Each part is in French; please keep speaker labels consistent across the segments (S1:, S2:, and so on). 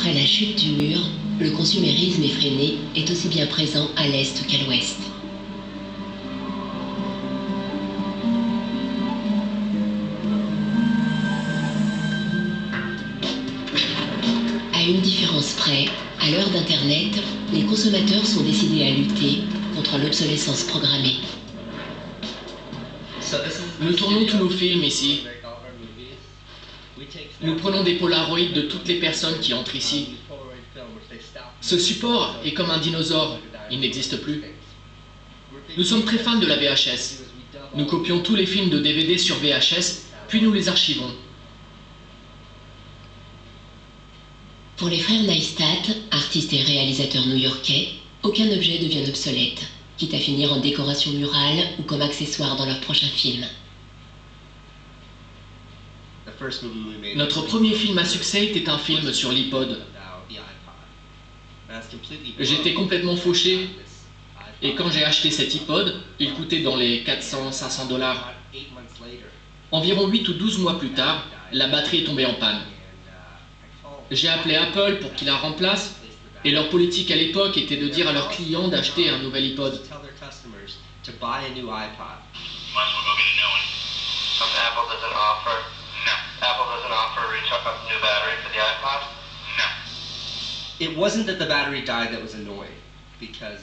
S1: Après la chute du mur, le consumérisme effréné est aussi bien présent à l'est qu'à l'ouest. À une différence près, à l'heure d'Internet, les consommateurs sont décidés à lutter contre l'obsolescence programmée.
S2: Nous tournons tous nos films ici. Nous prenons des polaroïdes de toutes les personnes qui entrent ici. Ce support est comme un dinosaure, il n'existe plus. Nous sommes très fans de la VHS. Nous copions tous les films de DVD sur VHS, puis nous les archivons.
S1: Pour les frères Neistat, artistes et réalisateurs new-yorkais, aucun objet devient obsolète, quitte à finir en décoration murale ou comme accessoire dans leur prochain film.
S2: Notre premier film à succès était un film sur l'iPod. J'étais complètement fauché, et quand j'ai acheté cet iPod, il coûtait dans les 400-500 $. Environ 8 ou 12 mois plus tard, la batterie est tombée en panne. J'ai appelé Apple pour qu'il la remplace, et leur politique à l'époque était de dire à leurs clients d'acheter un nouvel iPod.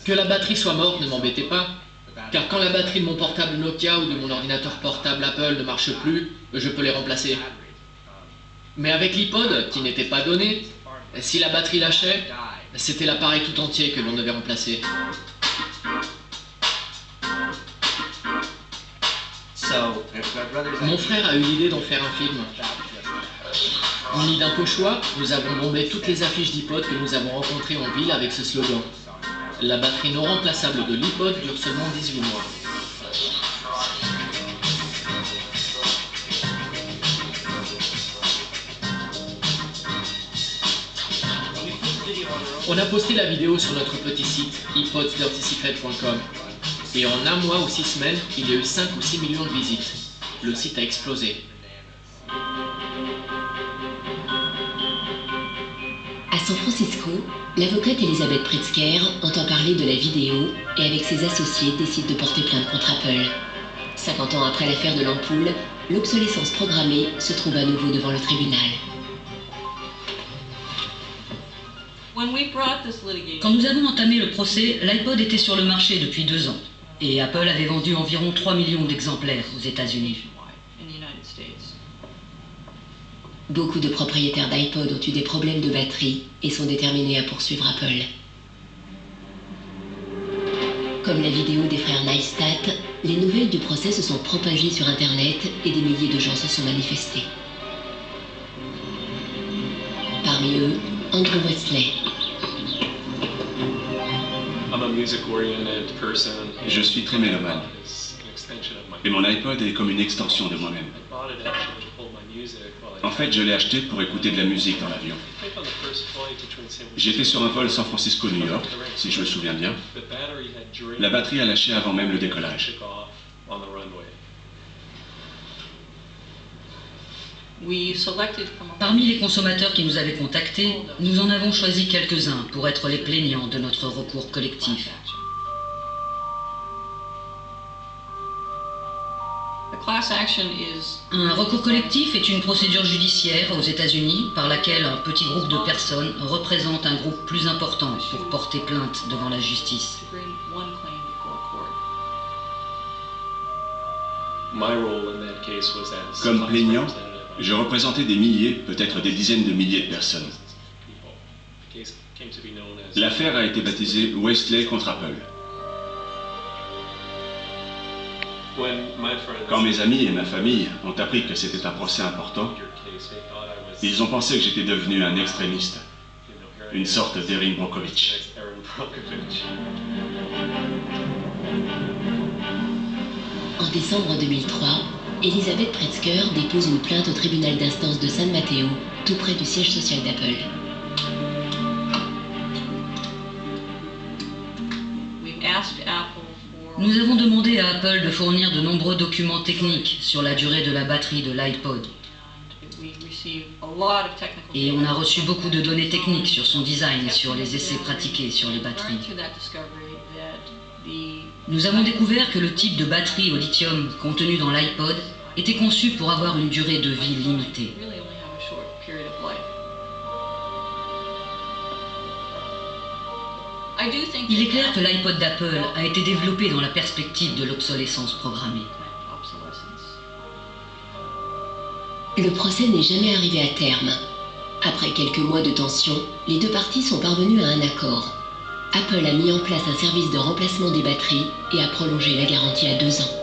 S2: Que la batterie soit morte ne m'embêtait pas, car quand la batterie de mon portable Nokia ou de mon ordinateur portable Apple ne marche plus, je peux les remplacer. Mais avec l'iPod, qui n'était pas donné, si la batterie lâchait, c'était l'appareil tout entier que l'on devait remplacer. Mon frère a eu l'idée d'en faire un film. Munis d'un pochoir, nous avons bombé toutes les affiches d'iPod que nous avons rencontrées en ville avec ce slogan. La batterie non remplaçable de l'iPod dure seulement 18 mois. On a posté la vidéo sur notre petit site iPodsDirtySecret.com et en un mois ou 6 semaines, il y a eu 5 ou 6 millions de visites. Le site a explosé.
S1: À San Francisco, l'avocate Elizabeth Pritzker entend parler de la vidéo et avec ses associés décide de porter plainte contre Apple. 50 ans après l'affaire de l'ampoule, l'obsolescence programmée se trouve à nouveau devant le tribunal.
S3: Quand nous avons entamé le procès, l'iPod était sur le marché depuis 2 ans et Apple avait vendu environ 3 millions d'exemplaires aux États-Unis.
S1: Beaucoup de propriétaires d'iPod ont eu des problèmes de batterie et sont déterminés à poursuivre Apple. Comme la vidéo des frères Neistat, les nouvelles du procès se sont propagées sur Internet et des milliers de gens se sont manifestés. Parmi eux, Andrew Wesley.
S4: Je suis très mélomane. Et mon iPod est comme une extension de moi-même. En fait, je l'ai acheté pour écouter de la musique dans l'avion. J'étais sur un vol San Francisco-New York, si je me souviens bien. La batterie a lâché avant même le décollage.
S3: Parmi les consommateurs qui nous avaient contactés, nous en avons choisi quelques-uns pour être les plaignants de notre recours collectif. Un recours collectif est une procédure judiciaire aux États-Unis par laquelle un petit groupe de personnes représente un groupe plus important pour porter plainte devant la justice.
S4: Comme plaignant, je représentais des milliers, peut-être des dizaines de milliers de personnes. L'affaire a été baptisée Wesley contre Apple. Quand mes amis et ma famille ont appris que c'était un procès important, ils ont pensé que j'étais devenu un extrémiste, une sorte d'Erin Brockovich.
S1: En décembre 2003, Elizabeth Pritzker dépose une plainte au tribunal d'instance de San Mateo, tout près du siège social d'Apple.
S3: Nous avons demandé à Apple de fournir de nombreux documents techniques sur la durée de la batterie de l'iPod. Et on a reçu beaucoup de données techniques sur son design et sur les essais pratiqués sur les batteries. Nous avons découvert que le type de batterie au lithium contenu dans l'iPod était conçu pour avoir une durée de vie limitée. Il est clair que l'iPod d'Apple a été développé dans la perspective de l'obsolescence programmée.
S1: Le procès n'est jamais arrivé à terme. Après quelques mois de tension, les deux parties sont parvenues à un accord. Apple a mis en place un service de remplacement des batteries et a prolongé la garantie à 2 ans.